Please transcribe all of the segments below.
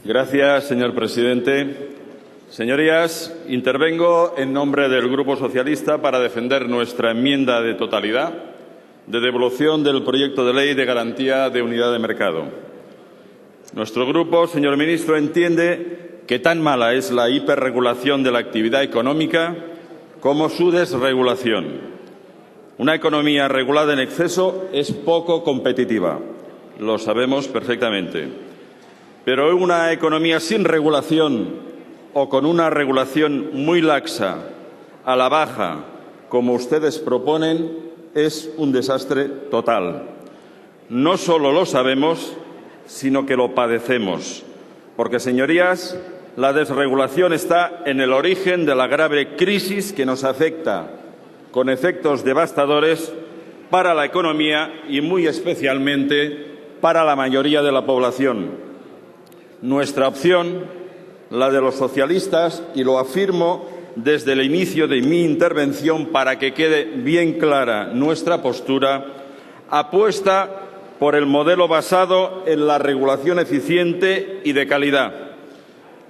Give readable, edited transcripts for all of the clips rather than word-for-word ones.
Gracias, señor presidente. Señorías, intervengo en nombre del Grupo Socialista para defender nuestra enmienda de totalidad de devolución del proyecto de ley de garantía de unidad de mercado. Nuestro grupo, señor ministro, entiende que tan mala es la hiperregulación de la actividad económica como su desregulación. Una economía regulada en exceso es poco competitiva, lo sabemos perfectamente. Pero una economía sin regulación o con una regulación muy laxa, a la baja, como ustedes proponen, es un desastre total. No solo lo sabemos, sino que lo padecemos. Porque, señorías, la desregulación está en el origen de la grave crisis que nos afecta, con efectos devastadores para la economía y, muy especialmente, para la mayoría de la población. Nuestra opción, la de los socialistas, y lo afirmo desde el inicio de mi intervención para que quede bien clara nuestra postura, apuesta por el modelo basado en la regulación eficiente y de calidad,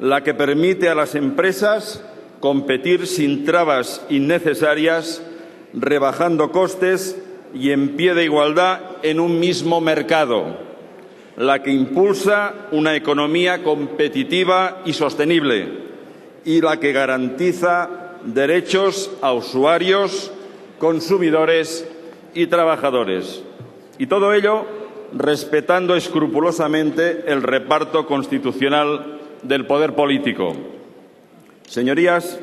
la que permite a las empresas competir sin trabas innecesarias, rebajando costes y en pie de igualdad en un mismo mercado, la que impulsa una economía competitiva y sostenible y la que garantiza derechos a usuarios, consumidores y trabajadores. Y todo ello respetando escrupulosamente el reparto constitucional del poder político. Señorías,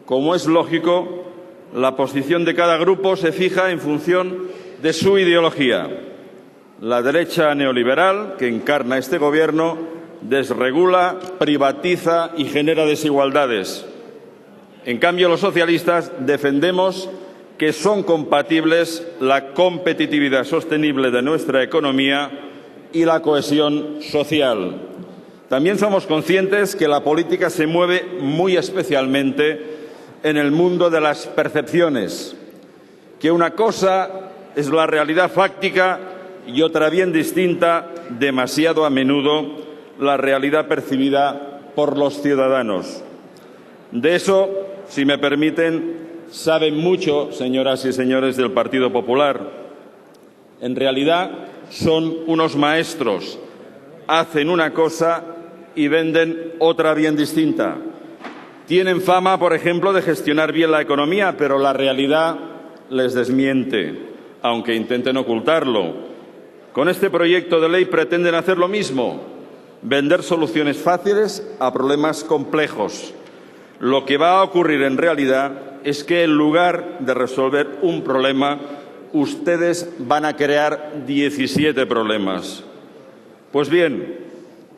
como es lógico, la posición de cada grupo se fija en función de su ideología. La derecha neoliberal, que encarna este Gobierno, desregula, privatiza y genera desigualdades. En cambio, los socialistas defendemos que son compatibles la competitividad sostenible de nuestra economía y la cohesión social. También somos conscientes que la política se mueve muy especialmente en el mundo de las percepciones, que una cosa es la realidad fáctica y otra bien distinta, demasiado a menudo, la realidad percibida por los ciudadanos. De eso, si me permiten, saben mucho, señoras y señores del Partido Popular. En realidad, son unos maestros. Hacen una cosa y venden otra bien distinta. Tienen fama, por ejemplo, de gestionar bien la economía, pero la realidad les desmiente, aunque intenten ocultarlo. Con este proyecto de ley pretenden hacer lo mismo, vender soluciones fáciles a problemas complejos. Lo que va a ocurrir en realidad es que en lugar de resolver un problema, ustedes van a crear 17 problemas. Pues bien,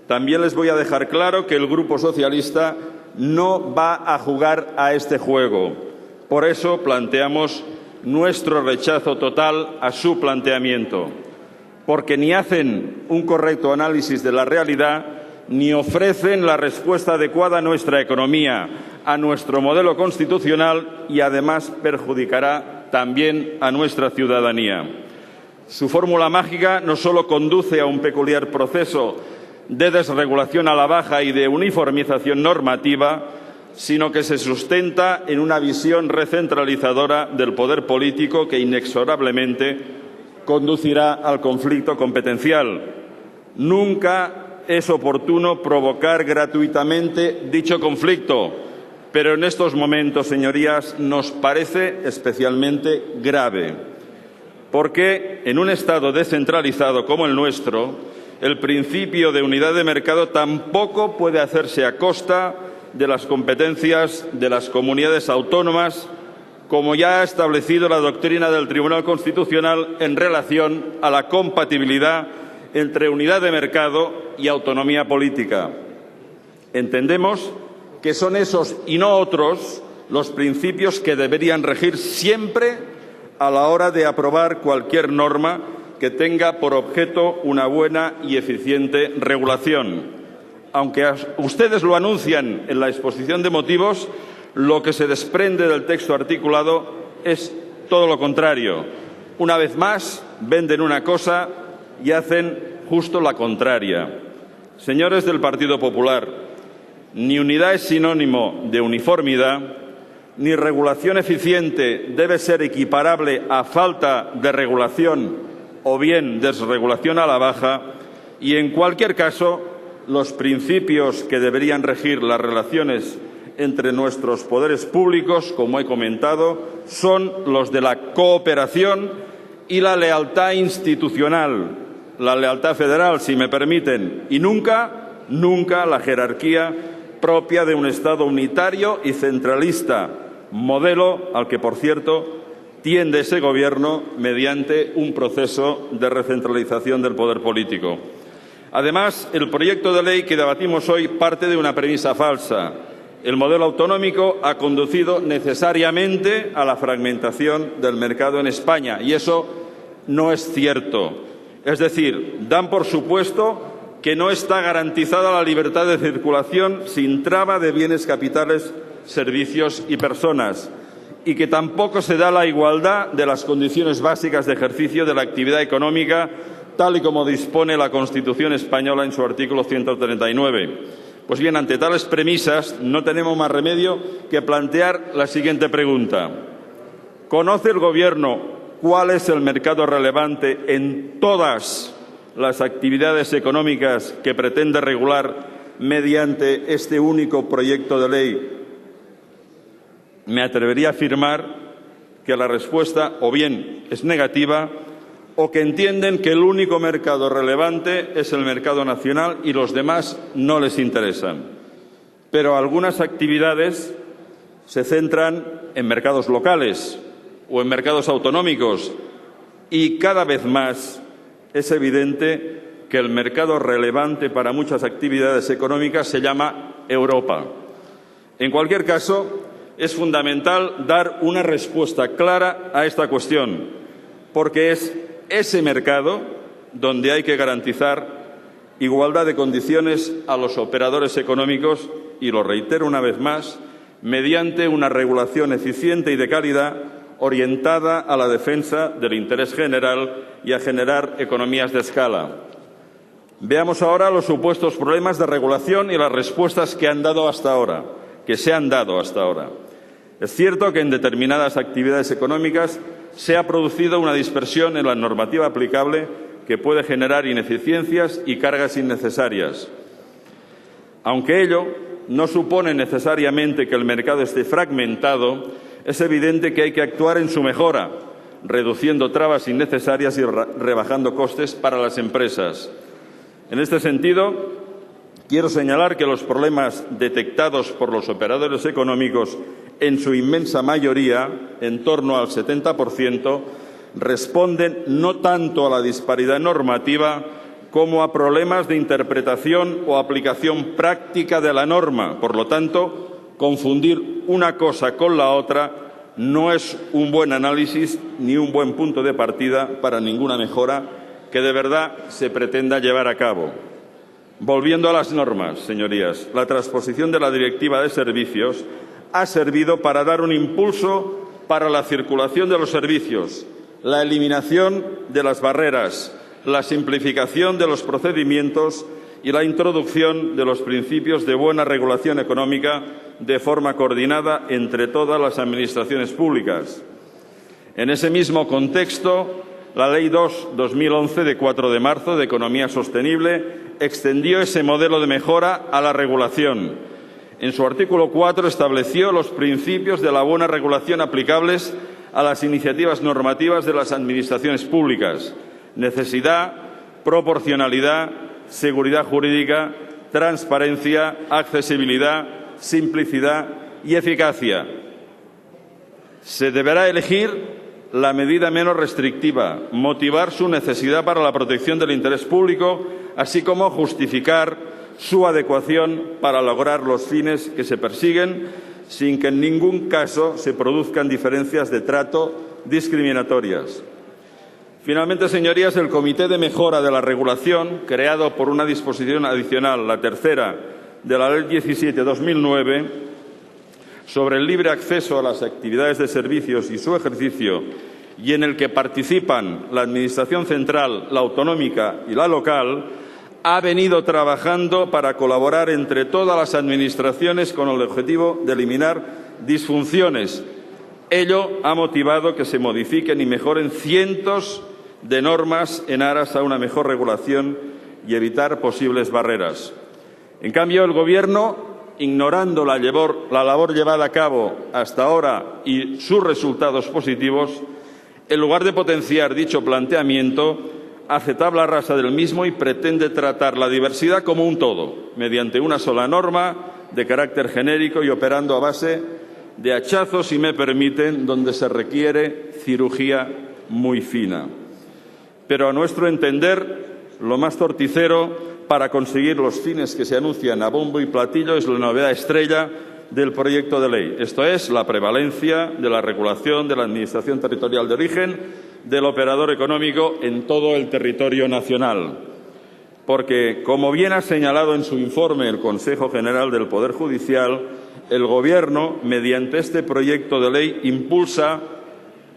también les voy a dejar claro que el Grupo Socialista no va a jugar a este juego. Por eso planteamos nuestro rechazo total a su planteamiento, porque ni hacen un correcto análisis de la realidad ni ofrecen la respuesta adecuada a nuestra economía, a nuestro modelo constitucional y, además, perjudicará también a nuestra ciudadanía. Su fórmula mágica no solo conduce a un peculiar proceso de desregulación a la baja y de uniformización normativa, sino que se sustenta en una visión recentralizadora del poder político que inexorablemente conducirá al conflicto competencial. Nunca es oportuno provocar gratuitamente dicho conflicto, pero en estos momentos, señorías, nos parece especialmente grave, porque en un Estado descentralizado como el nuestro, el principio de unidad de mercado tampoco puede hacerse a costa de las competencias de las comunidades autónomas, como ya ha establecido la doctrina del Tribunal Constitucional en relación a la compatibilidad entre unidad de mercado y autonomía política. Entendemos que son esos y no otros los principios que deberían regir siempre a la hora de aprobar cualquier norma que tenga por objeto una buena y eficiente regulación. Aunque ustedes lo anuncian en la exposición de motivos, lo que se desprende del texto articulado es todo lo contrario. Una vez más, venden una cosa y hacen justo la contraria. Señores del Partido Popular, ni unidad es sinónimo de uniformidad, ni regulación eficiente debe ser equiparable a falta de regulación o bien desregulación a la baja, y en cualquier caso, los principios que deberían regir las relaciones entre nuestros poderes públicos, como he comentado, son los de la cooperación y la lealtad institucional, la lealtad federal, si me permiten, y nunca la jerarquía propia de un Estado unitario y centralista, modelo al que, por cierto, tiende ese Gobierno mediante un proceso de recentralización del poder político. Además, el proyecto de ley que debatimos hoy parte de una premisa falsa. El modelo autonómico ha conducido necesariamente a la fragmentación del mercado en España, y eso no es cierto. Es decir, dan por supuesto que no está garantizada la libertad de circulación sin traba de bienes, capitales, servicios y personas, y que tampoco se da la igualdad de las condiciones básicas de ejercicio de la actividad económica, tal y como dispone la Constitución española en su artículo 139. Pues bien, ante tales premisas, no tenemos más remedio que plantear la siguiente pregunta. ¿Conoce el Gobierno cuál es el mercado relevante en todas las actividades económicas que pretende regular mediante este único proyecto de ley? Me atrevería a afirmar que la respuesta o bien es negativa o que entienden que el único mercado relevante es el mercado nacional y los demás no les interesan. Pero algunas actividades se centran en mercados locales o en mercados autonómicos y cada vez más es evidente que el mercado relevante para muchas actividades económicas se llama Europa. En cualquier caso, es fundamental dar una respuesta clara a esta cuestión, porque es ese mercado donde hay que garantizar igualdad de condiciones a los operadores económicos y, lo reitero una vez más, mediante una regulación eficiente y de calidad orientada a la defensa del interés general y a generar economías de escala. Veamos ahora los supuestos problemas de regulación y las respuestas que se han dado hasta ahora. Es cierto que en determinadas actividades económicas se ha producido una dispersión en la normativa aplicable que puede generar ineficiencias y cargas innecesarias. Aunque ello no supone necesariamente que el mercado esté fragmentado, es evidente que hay que actuar en su mejora, reduciendo trabas innecesarias y rebajando costes para las empresas. En este sentido, quiero señalar que los problemas detectados por los operadores económicos, en su inmensa mayoría, en torno al 70%, responden no tanto a la disparidad normativa como a problemas de interpretación o aplicación práctica de la norma. Por lo tanto, confundir una cosa con la otra no es un buen análisis ni un buen punto de partida para ninguna mejora que de verdad se pretenda llevar a cabo. Volviendo a las normas, señorías, la transposición de la Directiva de Servicios ha servido para dar un impulso para la circulación de los servicios, la eliminación de las barreras, la simplificación de los procedimientos y la introducción de los principios de buena regulación económica de forma coordinada entre todas las administraciones públicas. En ese mismo contexto, la Ley 2/2011 de 4 de marzo de Economía Sostenible extendió ese modelo de mejora a la regulación. En su artículo 4 estableció los principios de la buena regulación aplicables a las iniciativas normativas de las administraciones públicas: necesidad, proporcionalidad, seguridad jurídica, transparencia, accesibilidad, simplicidad y eficacia. Se deberá elegir la medida menos restrictiva, motivar su necesidad para la protección del interés público, así como justificar su adecuación para lograr los fines que se persiguen, sin que en ningún caso se produzcan diferencias de trato discriminatorias. Finalmente, señorías, el Comité de Mejora de la Regulación, creado por una disposición adicional, la tercera, de la Ley 17/2009, sobre el libre acceso a las actividades de servicios y su ejercicio, y en el que participan la Administración central, la autonómica y la local, ha venido trabajando para colaborar entre todas las administraciones con el objetivo de eliminar disfunciones. Ello ha motivado que se modifiquen y mejoren cientos de normas en aras a una mejor regulación y evitar posibles barreras. En cambio, el Gobierno, ignorando la labor llevada a cabo hasta ahora y sus resultados positivos, en lugar de potenciar dicho planteamiento, hace tabla rasa del mismo y pretende tratar la diversidad como un todo, mediante una sola norma de carácter genérico y operando a base de hachazos, si me permiten, donde se requiere cirugía muy fina. Pero a nuestro entender, lo más torticero para conseguir los fines que se anuncian a bombo y platillo es la novedad estrella del proyecto de ley. Esto es, la prevalencia de la regulación de la Administración territorial de origen del operador económico en todo el territorio nacional. Porque, como bien ha señalado en su informe el Consejo General del Poder Judicial, el Gobierno, mediante este proyecto de ley, impulsa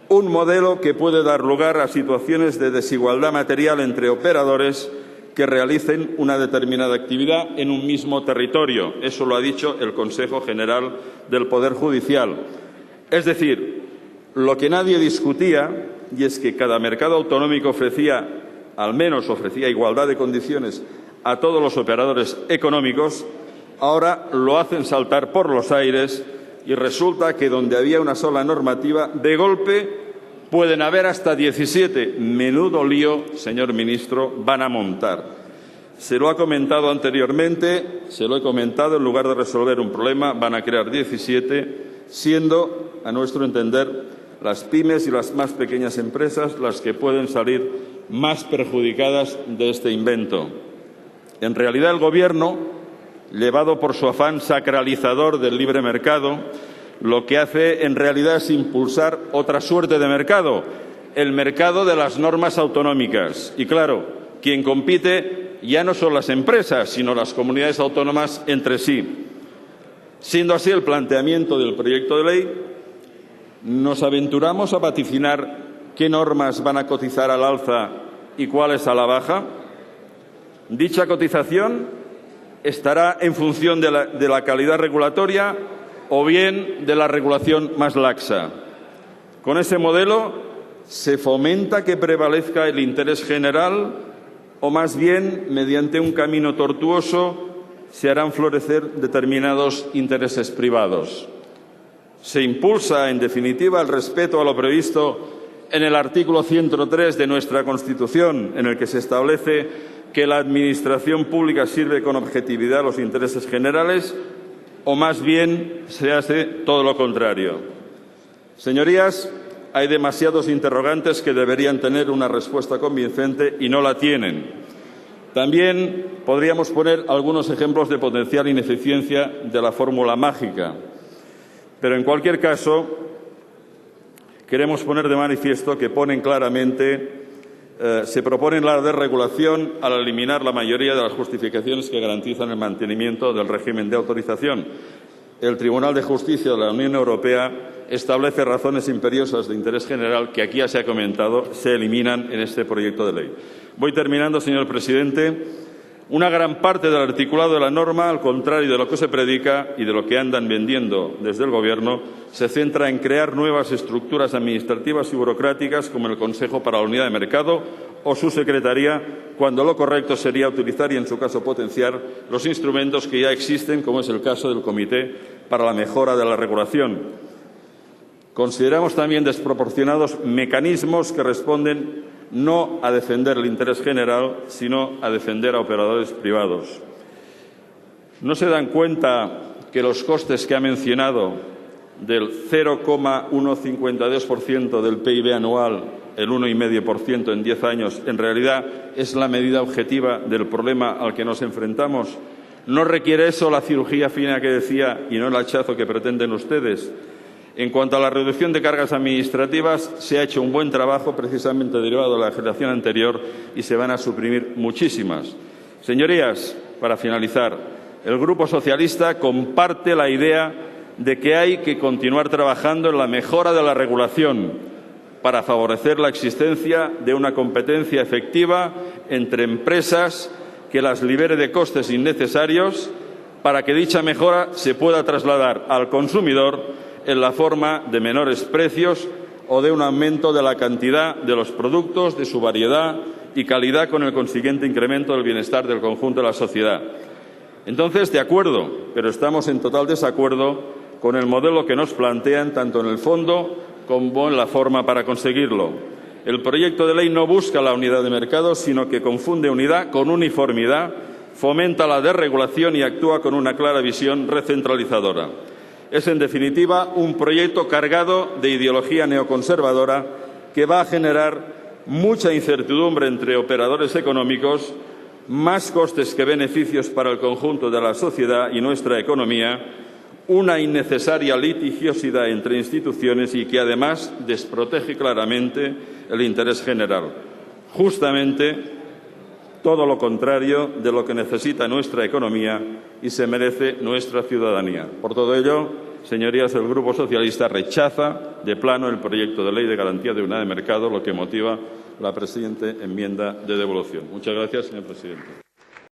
un modelo que puede dar lugar a situaciones de desigualdad material entre operadores que realicen una determinada actividad en un mismo territorio. Eso lo ha dicho el Consejo General del Poder Judicial. Es decir, lo que nadie discutía, y es que cada mercado autonómico ofrecía igualdad de condiciones a todos los operadores económicos, ahora lo hacen saltar por los aires y resulta que donde había una sola normativa, de golpe pueden haber hasta 17. Menudo lío, señor ministro, van a montar. Se lo ha comentado anteriormente, se lo he comentado, en lugar de resolver un problema van a crear 17, siendo, a nuestro entender, las pymes y las más pequeñas empresas las que pueden salir más perjudicadas de este invento. En realidad, el Gobierno, llevado por su afán sacralizador del libre mercado, lo que hace en realidad es impulsar otra suerte de mercado, el mercado de las normas autonómicas. Y claro, quien compite ya no son las empresas, sino las comunidades autónomas entre sí. Siendo así el planteamiento del proyecto de ley, ¿nos aventuramos a vaticinar qué normas van a cotizar al alza y cuáles a la baja? Dicha cotización estará en función de la calidad regulatoria o bien de la regulación más laxa. Con ese modelo, ¿se fomenta que prevalezca el interés general o más bien, mediante un camino tortuoso, se harán florecer determinados intereses privados? Se impulsa, en definitiva, el respeto a lo previsto en el artículo 103 de nuestra Constitución, en el que se establece que la Administración pública sirve con objetividad a los intereses generales, o más bien se hace todo lo contrario. Señorías, hay demasiados interrogantes que deberían tener una respuesta convincente y no la tienen. También podríamos poner algunos ejemplos de potencial ineficiencia de la fórmula mágica. Pero, en cualquier caso, queremos poner de manifiesto que se propone la desregulación al eliminar la mayoría de las justificaciones que garantizan el mantenimiento del régimen de autorización. El Tribunal de Justicia de la Unión Europea establece razones imperiosas de interés general que aquí ya se ha comentado, se eliminan en este proyecto de ley. Voy terminando, señor presidente. Una gran parte del articulado de la norma, al contrario de lo que se predica y de lo que andan vendiendo desde el Gobierno, se centra en crear nuevas estructuras administrativas y burocráticas como el Consejo para la Unidad de Mercado o su Secretaría, cuando lo correcto sería utilizar y, en su caso, potenciar los instrumentos que ya existen, como es el caso del Comité para la Mejora de la Regulación. Consideramos también desproporcionados mecanismos que responden no a defender el interés general, sino a defender a operadores privados. ¿No se dan cuenta que los costes que ha mencionado del 0,152% del PIB anual, el 1,5% en 10 años, en realidad es la medida objetiva del problema al que nos enfrentamos? ¿No requiere eso la cirugía fina que decía y no el hachazo que pretenden ustedes? En cuanto a la reducción de cargas administrativas, se ha hecho un buen trabajo precisamente derivado de la legislación anterior y se van a suprimir muchísimas. Señorías, para finalizar, el Grupo Socialista comparte la idea de que hay que continuar trabajando en la mejora de la regulación para favorecer la existencia de una competencia efectiva entre empresas que las libere de costes innecesarios para que dicha mejora se pueda trasladar al consumidor en la forma de menores precios o de un aumento de la cantidad de los productos, de su variedad y calidad, con el consiguiente incremento del bienestar del conjunto de la sociedad. Entonces, de acuerdo, pero estamos en total desacuerdo con el modelo que nos plantean, tanto en el fondo como en la forma para conseguirlo. El proyecto de ley no busca la unidad de mercado, sino que confunde unidad con uniformidad, fomenta la desregulación y actúa con una clara visión recentralizadora. Es, en definitiva, un proyecto cargado de ideología neoconservadora que va a generar mucha incertidumbre entre operadores económicos, más costes que beneficios para el conjunto de la sociedad y nuestra economía, una innecesaria litigiosidad entre instituciones y que, además, desprotege claramente el interés general. Justamente todo lo contrario de lo que necesita nuestra economía y se merece nuestra ciudadanía. Por todo ello, señorías, el Grupo Socialista rechaza de plano el proyecto de ley de garantía de unidad de mercado, lo que motiva la presente enmienda de devolución. Muchas gracias, señor presidente.